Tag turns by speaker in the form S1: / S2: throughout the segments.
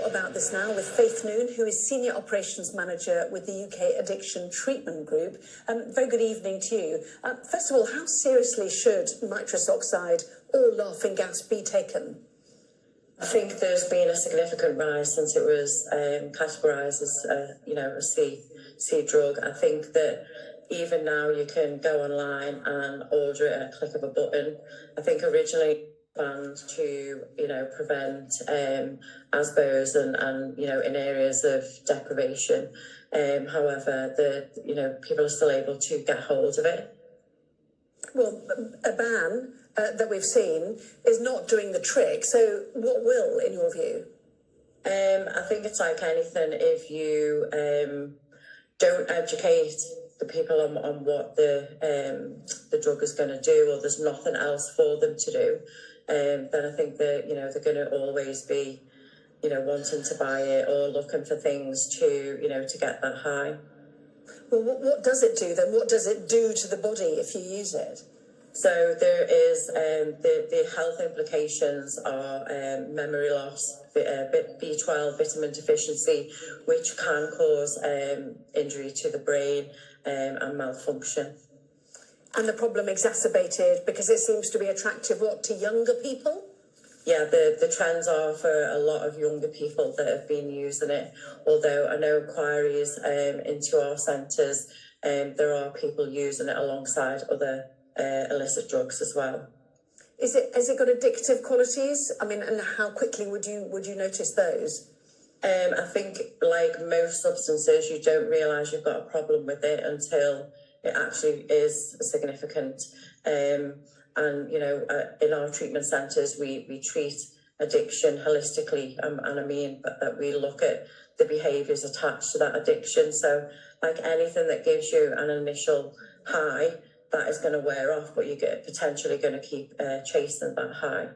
S1: about this now with Faith Noone, who is Senior Operations Manager with the UK Addiction Treatment Group. Very good evening to you. First of all, how seriously should nitrous oxide or laughing gas be taken?
S2: I think there's been a significant rise since it was categorised as a C drug. I think that even now you can go online and order it at a click of a button. I think originally banned to prevent ASBOs and in areas of deprivation. However, people are still able to get hold of it.
S1: Well, a ban that we've seen is not doing the trick. So what will, in your view?
S2: I think it's like anything. If you don't educate the people on what the drug is going to do, or there's nothing else for them to do, then I think that they're going to always be wanting to buy it or looking for things to to get that high.
S1: Well, what does it do then? What does it do to the body if you use it?
S2: So there is the health implications are memory loss, B12 vitamin deficiency, which can cause injury to the brain and malfunction.
S1: And the problem exacerbated because it seems to be attractive, to younger people?
S2: Yeah, the trends are for a lot of younger people that have been using it. Although I know inquiries into our centres, there are people using it alongside other illicit drugs as well.
S1: Has it got addictive qualities? I mean, and how quickly would you notice those?
S2: I think, like most substances, you don't realise you've got a problem with it until it actually is significant. And in our treatment centres, we treat addiction holistically, and I mean that we look at the behaviours attached to that addiction. So, like anything that gives you an initial high, that is going to wear off, but you're potentially going to keep chasing that high.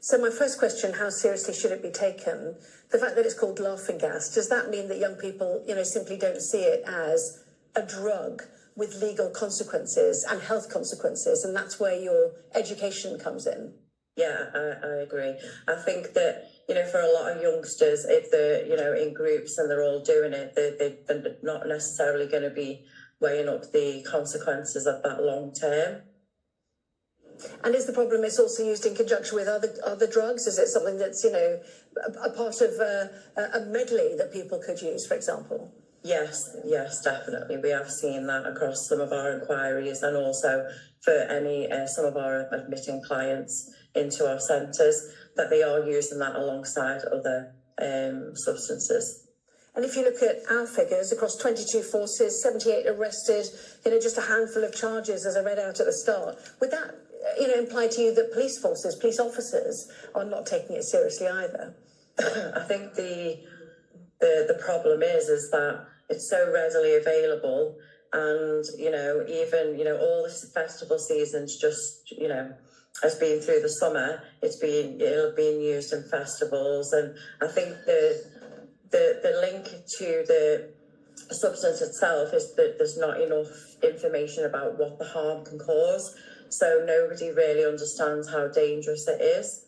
S1: So my first question, how seriously should it be taken? The fact that it's called laughing gas, does that mean that young people, simply don't see it as a drug with legal consequences and health consequences, and that's where your education comes in?
S2: Yeah, I agree. I think that, for a lot of youngsters, if they're, in groups and they're all doing it, they're not necessarily going to be weighing up the consequences of that long term.
S1: And is the problem it's also used in conjunction with other drugs? Is it something that's, a part of a medley that people could use, for example?
S2: Yes, definitely. We have seen that across some of our inquiries, and also for some of our admitting clients into our centres, that they are using that alongside other substances.
S1: And if you look at our figures, across 22 forces, 78 arrested, just a handful of charges, as I read out at the start, would that, imply to you that police forces, police officers are not taking it seriously either?
S2: I think the problem is that it's so readily available, and even all this festival season's just has been through the summer. It's been used in festivals, and I think the link to the substance itself is that there's not enough information about what the harm can cause, so nobody really understands how dangerous it is.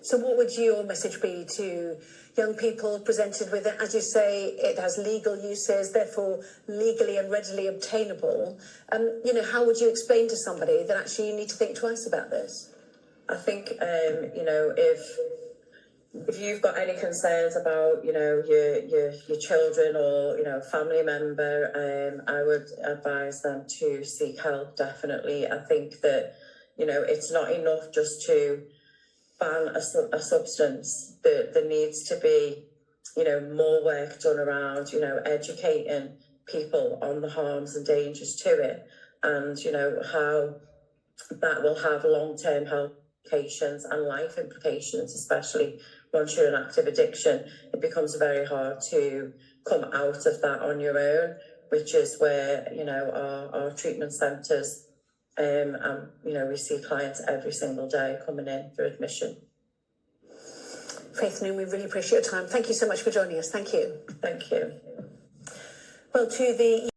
S1: So what would your message be to young people presented with it? As you say, it has legal uses, therefore legally and readily obtainable. How would you explain to somebody that actually you need to think twice about this?
S2: I think, if you've got any concerns about, your children or, family member, I would advise them to seek help, definitely. I think that, it's not enough just to ban a substance. There needs to be, more work done around, educating people on the harms and dangers to it, and, how that will have long-term health implications and life implications, especially once you're in active addiction. It becomes very hard to come out of that on your own, which is where, our treatment centres, we see clients every single day coming in for admission.
S1: Faith Noone, we really appreciate your time. Thank you so much for joining us. Thank you.
S2: Thank you.
S1: Well, to the